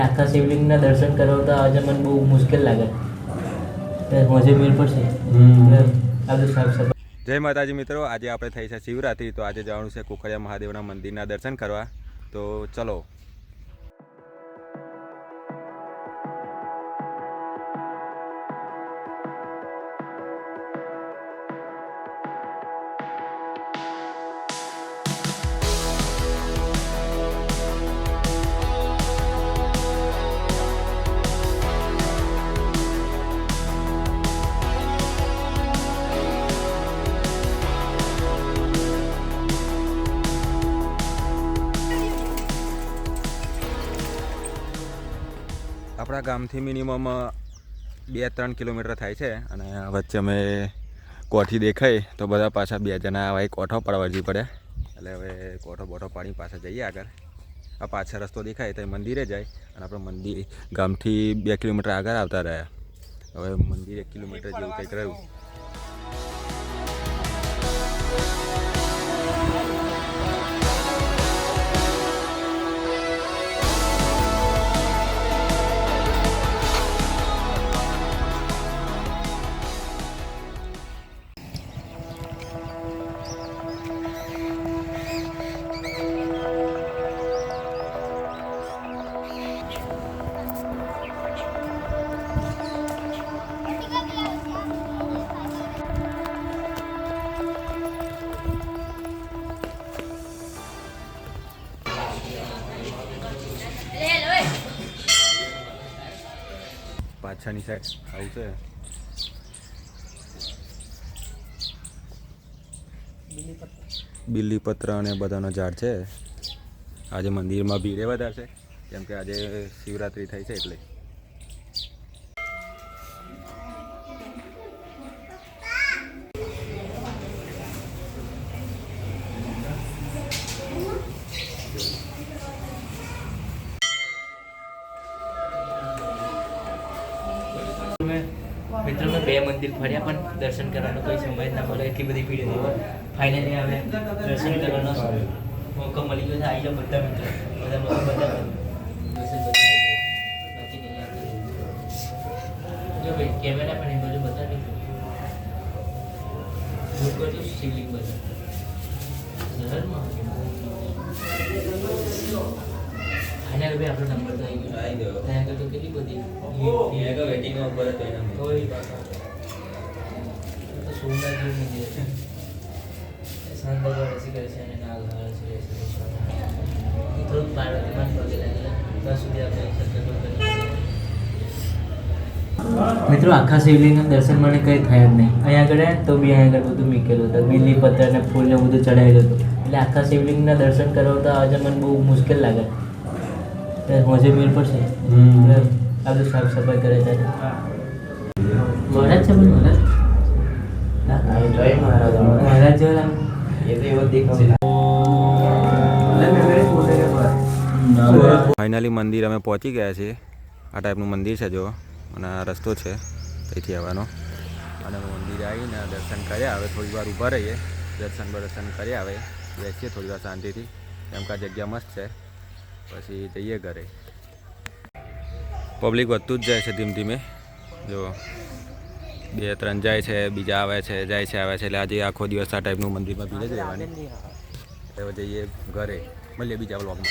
આખા શિવલિંગના દર્શન કરવા તો આજે મને બહુ મુશ્કેલ લાગે. મજે મેળ પડશે. જય માતાજી મિત્રો, આજે આપણે થઈ છે શિવરાત્રી, તો આજે જવાનું છે કુકડિયા મહાદેવના મંદિરના દર્શન કરવા. તો ચલો. આપણા ગામથી મિનિમમ 2-3 કિલોમીટર થાય છે અને વચ્ચે અમે કોઠી દેખાય તો બધા પાછા 2 જણા આવા કોઠો પડવાજી પડે, એટલે હવે કોઠો બોઠો પાડી પાછા જઈએ આગળ. આ પાછળ રસ્તો દેખાય તો મંદિરે જાય અને આપણે મંદિર ગામથી 2 કિલોમીટર આગળ આવતા રહ્યા. હવે મંદિર 1 કિલોમીટર જેવું કંઈક રહ્યું. પાછળની સાઈડ આવું છે. બીલીપત્ર અને બધાનો ઝાડ છે. આજે મંદિરમાં ભીડે વધારે છે કેમ કે આજે શિવરાત્રી થઈ છે એટલે. મિત્રો મેં 2 મંદિર ફર્યા પણ દર્શન કરવાનો કોઈ સમય ના મળે, એટલી બધી ભીડ હતી. ફાઇનલી હવે દર્શન કરવાનો મોકો મળી ગયો છે. આવી જાઓ બધા મિત્રો, બધા જો ભાઈ કેમેરા પણ એ બાજુ બતાવી શિવલિંગ બધા શહેરમાં અને હવે આપણો નંબર તો આવી ગયો. ત્યાં આગળ તો કેટલી બધી વેટિંગમાં ઉપર હતો એના કોઈ તો સોમનાથ જેવું મંદિર છે. સંત ભગવાન રસી કરે છે અને નાગ રસી કરે છે. થોડુંક પાર્વતીમાં પગે લાગેલા ત્યાં સુધી આપણે સત્સંગ કરી. મિત્રો આખા શિવલિંગના દર્શન મને કંઈ થયા જ નહીં. અહીંયા આગળ તો બી અહીંયા આગળ બધું મૂકેલું હતું, બીલીપત્ર અને ફૂલને બધું ચડાવેલું હતું. એટલે આખા શિવલિંગના દર્શન કરવા તો આજે મને બહુ મુશ્કેલ લાગે. મજે મેળ પડશે. આ બધું સાફ સફાઈ કરે છે. મહારાજ છે પણ મહારાજ જેવા ફાઇનલી મંદિર અમે પહોંચી ગયા છીએ. આ ટાઈપનું મંદિર છે જો, અને આ રસ્તો છે અહીંથી આવવાનો. અને મંદિરે આવીને દર્શન કર્યા. હવે થોડી વાર ઊભા રહીએ, દર્શન કર્યા. હવે બેસીએ થોડી વાર શાંતિથી, કેમ કે આ જગ્યા મસ્ત છે. પછી જઈએ ઘરે. પબ્લિક વધતું જ જાય છે ધીમે ધીમે. જો 2-3 જાય છે, બીજા આવે છે, જાય છે, આવે છે. એટલે આજે આખો દિવસ આ ટાઈપનું મંદિરમાં ભીડ જ રહેવાની. હવે જઈએ ઘરે. મળીએ બીજા બ્લોગમાં.